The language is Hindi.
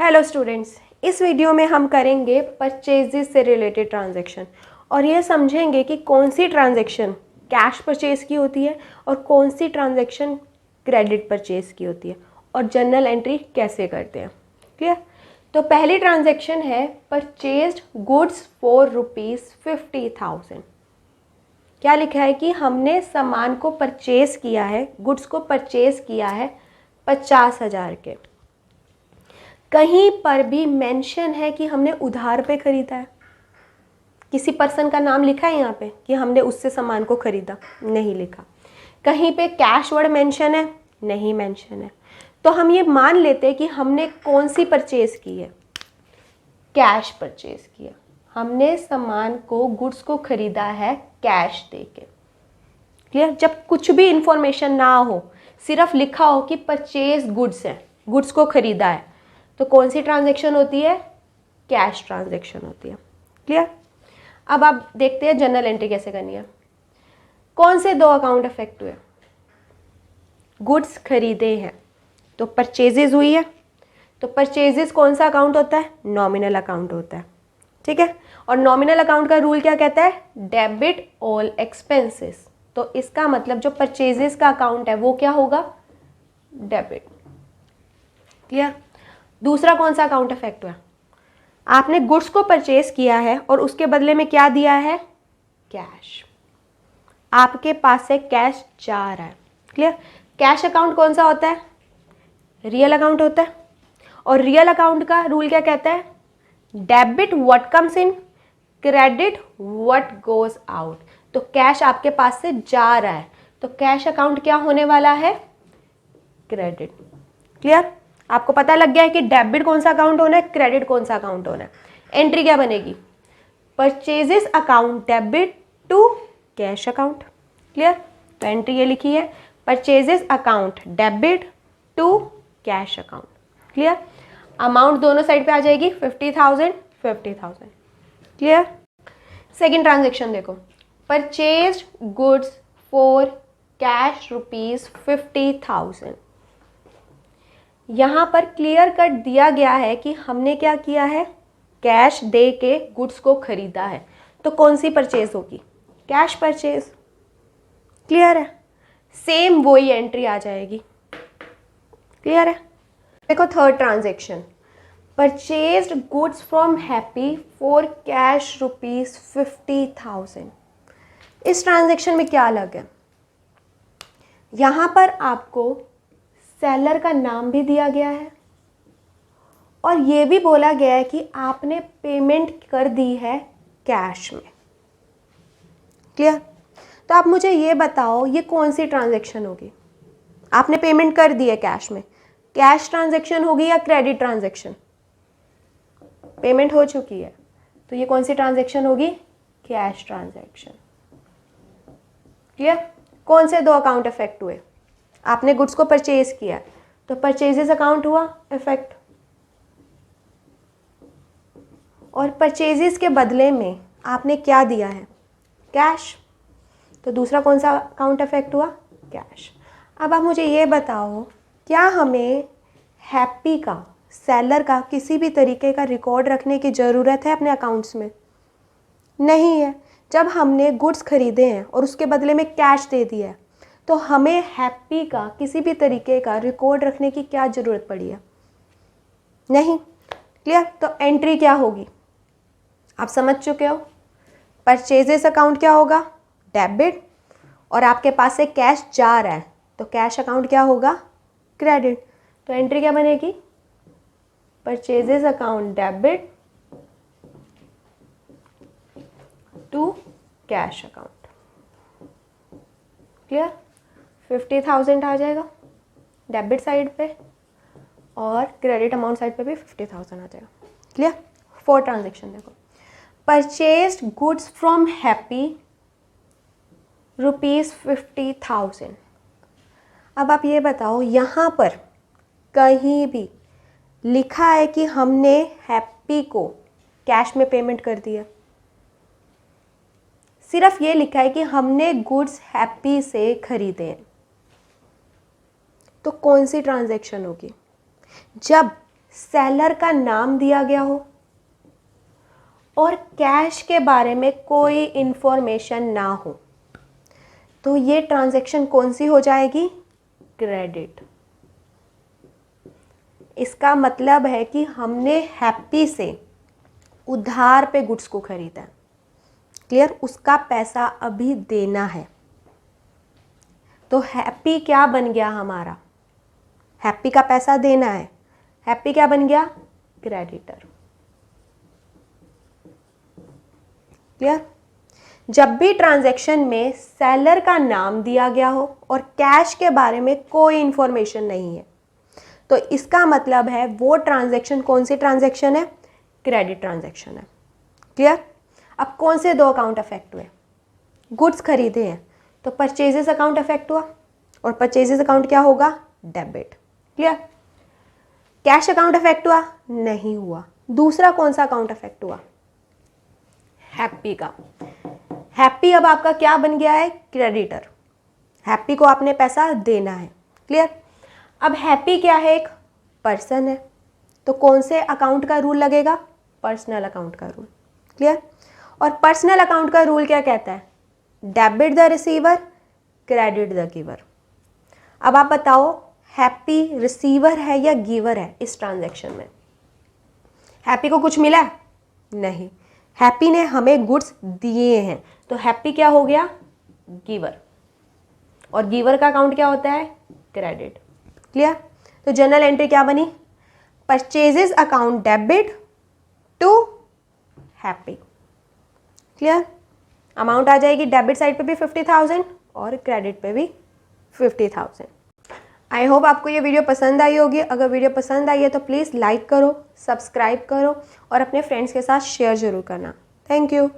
हेलो स्टूडेंट्स, इस वीडियो में हम करेंगे परचेजेस से रिलेटेड ट्रांजैक्शन और ये समझेंगे कि कौन सी ट्रांजैक्शन कैश परचेज की होती है और कौन सी ट्रांजैक्शन क्रेडिट परचेज की होती है और जर्नल एंट्री कैसे करते हैं। क्लियर? तो पहली ट्रांजैक्शन है परचेज्ड गुड्स फॉर ₹50,000। क्या लिखा है कि हमने सामान को परचेज किया है, गुड्स को परचेज किया है 50,000 के। कहीं पर भी मेंशन है कि हमने उधार पे खरीदा है? किसी पर्सन का नाम लिखा है यहाँ पे कि हमने उससे सामान को खरीदा? नहीं लिखा। कहीं पे कैश वर्ड मेंशन है? नहीं मेंशन है। तो हम ये मान लेते हैं कि हमने कौन सी परचेज की है? कैश परचेज किया। हमने सामान को, गुड्स को खरीदा है कैश दे के। क्लियर? जब कुछ भी इंफॉर्मेशन ना हो, सिर्फ लिखा हो कि परचेज गुड्स है, गुड्स को खरीदा है, तो कौन सी ट्रांजैक्शन होती है? कैश ट्रांजैक्शन होती है। क्लियर? अब आप देखते हैं जर्नल एंट्री कैसे करनी है। कौन से दो अकाउंट अफेक्ट हुए? गुड्स खरीदे हैं तो परचेजेस हुई है, तो परचेजेस कौन सा अकाउंट होता है? नॉमिनल अकाउंट होता है। ठीक है? और नॉमिनल अकाउंट का रूल क्या कहता है? Debit all expenses. तो इसका मतलब जो परचेजेस का अकाउंट है वो क्या होगा? डेबिट। क्लियर? दूसरा कौन सा अकाउंट अफेक्ट हुआ? आपने गुड्स को परचेज किया है और उसके बदले में क्या दिया है? कैश। आपके पास से कैश जा रहा है। क्लियर? कैश अकाउंट कौन सा होता है? रियल अकाउंट होता है। और रियल अकाउंट का रूल क्या कहता है? Debit what comes in, credit what goes out. तो कैश आपके पास से जा रहा है, तो कैश अकाउंट क्या होने वाला है? क्रेडिट। क्लियर? आपको पता लग गया है कि डेबिट कौन सा अकाउंट होना है, क्रेडिट कौन सा अकाउंट होना है। एंट्री क्या बनेगी? Purchases account debit to cash account. Clear? तो एंट्री ये लिखी है, purchases account debit to cash account. Clear? Amount दोनों साइड पे आ जाएगी, 50,000 50,000। क्लियर? सेकेंड ट्रांजेक्शन देखो, परचेज गुड्स फॉर कैश ₹50,000। यहाँ पर क्लियर कट दिया गया है कि हमने क्या किया है? कैश दे के गुड्स को खरीदा है। तो कौन सी परचेज होगी? Cash purchase. क्लियर है? सेम वही एंट्री आ जाएगी। क्लियर है? देखो third transaction, purchased goods from happy for cash ₹50,000। इस ट्रांजेक्शन में क्या अलग है? यहाँ पर आपको सेलर का नाम भी दिया गया है और ये भी बोला गया है कि आपने पेमेंट कर दी है कैश में। क्लियर? तो आप मुझे ये बताओ, ये कौन सी ट्रांजैक्शन होगी? आपने पेमेंट कर दी है कैश में, कैश ट्रांजैक्शन होगी या क्रेडिट ट्रांजैक्शन? पेमेंट हो चुकी है, तो ये कौन सी ट्रांजैक्शन होगी? Cash transaction. क्लियर? कौन से दो अकाउंट इफेक्ट हुए? आपने गुड्स को परचेज किया तो परचेजेस अकाउंट हुआ इफेक्ट, और परचेजेस के बदले में आपने क्या दिया है? कैश। तो दूसरा कौन सा अकाउंट इफेक्ट हुआ? कैश। अब आप मुझे ये बताओ, क्या हमें हैप्पी का, सेलर का किसी भी तरीके का रिकॉर्ड रखने की ज़रूरत है अपने अकाउंट्स में? नहीं है। जब हमने गुड्स खरीदे हैं और उसके बदले में कैश दे दिया है, तो हमें हैप्पी का किसी भी तरीके का रिकॉर्ड रखने की क्या ज़रूरत पड़ी है? नहीं। क्लियर? तो एंट्री क्या होगी? आप समझ चुके हो। परचेजेस अकाउंट क्या होगा? डेबिट। और आपके पास से कैश जा रहा है तो कैश अकाउंट क्या होगा? क्रेडिट। तो एंट्री क्या बनेगी? Purchases account debit to cash account. Clear? 50,000 आ जाएगा डेबिट साइड पे और क्रेडिट अमाउंट साइड पे भी 50,000 आ जाएगा। क्लियर? फोर्थ ट्रांजेक्शन देखो, परचेज्ड गुड्स फ्रॉम हैप्पी ₹50,000। अब आप ये बताओ, यहाँ पर कहीं भी लिखा है कि हमने हैप्पी को कैश में पेमेंट कर दिया? सिर्फ ये लिखा है कि हमने गुड्स हैप्पी से खरीदे हैं। तो कौन सी ट्रांजैक्शन होगी? जब सेलर का नाम दिया गया हो और कैश के बारे में कोई इंफॉर्मेशन ना हो, तो ये ट्रांजैक्शन कौन सी हो जाएगी? क्रेडिट। इसका मतलब है कि हमने हैप्पी से उधार पे गुड्स को खरीदा है, क्लियर, उसका पैसा अभी देना है, तो हैप्पी क्या बन गया हमारा? हैप्पी का पैसा देना है, हैप्पी क्या बन गया? क्रेडिटर। क्लियर? जब भी ट्रांजैक्शन में सेलर का नाम दिया गया हो और कैश के बारे में कोई इंफॉर्मेशन नहीं है, तो इसका मतलब है वो ट्रांजैक्शन कौन सी ट्रांजैक्शन है? क्रेडिट ट्रांजैक्शन है। क्लियर? अब कौन से दो अकाउंट अफेक्ट हुए? गुड्स खरीदे हैं तो परचेजेस अकाउंट अफेक्ट हुआ, और परचेजेस अकाउंट क्या होगा? Debit. Clear? Cash account affect हुआ? नहीं हुआ। दूसरा कौन सा अकाउंट अफेक्ट हुआ? हैप्पी का। हैप्पी अब आपका क्या बन गया है? क्रेडिटर। हैप्पी को आपने पैसा देना है। क्लियर? अब हैप्पी क्या है? एक पर्सन है, तो कौन से अकाउंट का रूल लगेगा? पर्सनल अकाउंट का रूल। क्लियर? और पर्सनल अकाउंट का रूल क्या कहता है? Debit the receiver, credit the giver. अब आप बताओ, हैप्पी रिसीवर है या गिवर है इस ट्रांजैक्शन में? हैप्पी को कुछ मिला? नहीं। हैप्पी ने हमें गुड्स दिए हैं, तो हैप्पी क्या हो गया? गिवर। और गिवर का अकाउंट क्या होता है? क्रेडिट। क्लियर? तो जर्नल एंट्री क्या बनी? Purchases account debit to happy. Clear? Amount आ जाएगी डेबिट साइड पे भी 50,000 और क्रेडिट पे भी 50,000। आई होप आपको ये वीडियो पसंद आई होगी। अगर वीडियो पसंद आई है तो प्लीज़ लाइक करो, सब्सक्राइब करो और अपने फ्रेंड्स के साथ शेयर ज़रूर करना। Thank you.